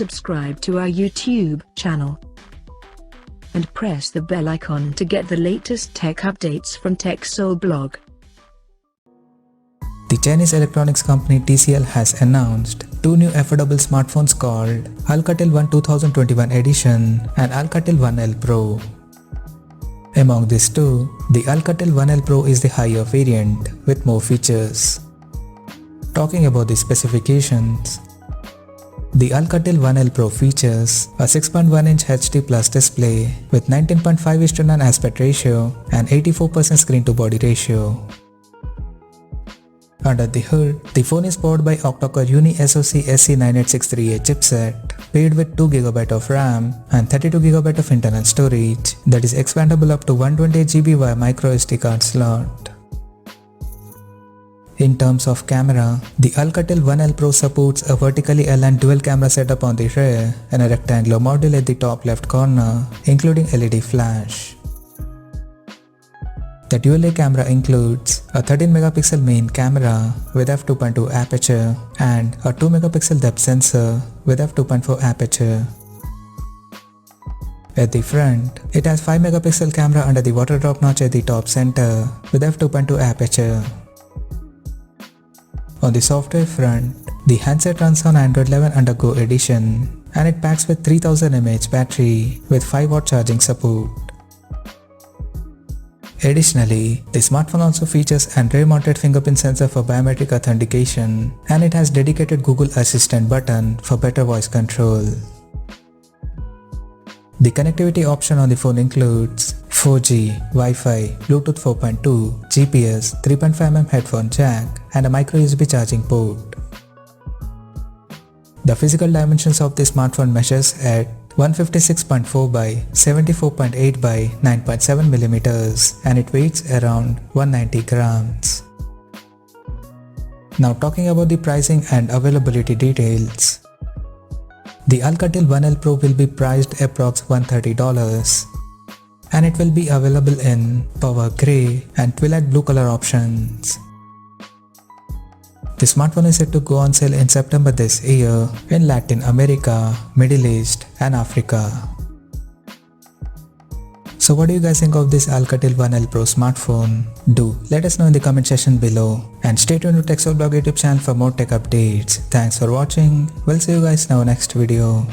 subscribe to our YouTube channel and press the bell icon to get the latest tech updates from TechSole Blog. The Chinese electronics company TCL has announced two new affordable smartphones called Alcatel One 2021 Edition and Alcatel One L Pro. Among these two, the Alcatel One L Pro is the higher variant with more features. Talking about the specifications, the Alcatel One L Pro features a 6.1-inch HD Plus display with 19.5:9 aspect ratio and 84% screen-to-body ratio. Under the hood, the phone is powered by octa-core Uni-SoC SC98638 chipset, paired with 2GB of RAM and 32GB of internal storage that is expandable up to 128GB via microSD card slot. In terms of camera, the Alcatel One L Pro supports a vertically aligned dual camera setup on the rear and a rectangular module at the top left corner, including LED flash. The dual-A camera includes a 13MP main camera with f2.2 aperture and a 2MP depth sensor with f2.4 aperture. At the front, it has 5MP camera under the water drop notch at the top center with f2.2 aperture. On the software front, the handset runs on Android 11 under Go edition and it packs with 3000 mAh battery with 5W charging support. Additionally, the smartphone also features an rear-mounted fingerprint sensor for biometric authentication and it has dedicated Google Assistant button for better voice control. The connectivity option on the phone includes 4G, Wi-Fi, Bluetooth 4.2, GPS, 3.5mm headphone jack and a micro-USB charging port. The physical dimensions of the smartphone measures at 156.4 by 74.8 by 9.7mm and it weighs around 190 grams. Now talking about the pricing and availability details. The Alcatel One L Pro will be priced approx $130 and it will be available in Power Grey and Twilight Blue color options. The smartphone is set to go on sale in September this year in Latin America, Middle East and Africa. So what do you guys think of this Alcatel One L Pro smartphone? Do let us know in the comment section below and stay tuned to TechSole Blog YouTube channel for more tech updates. Thanks for watching. We'll see you guys in our next video.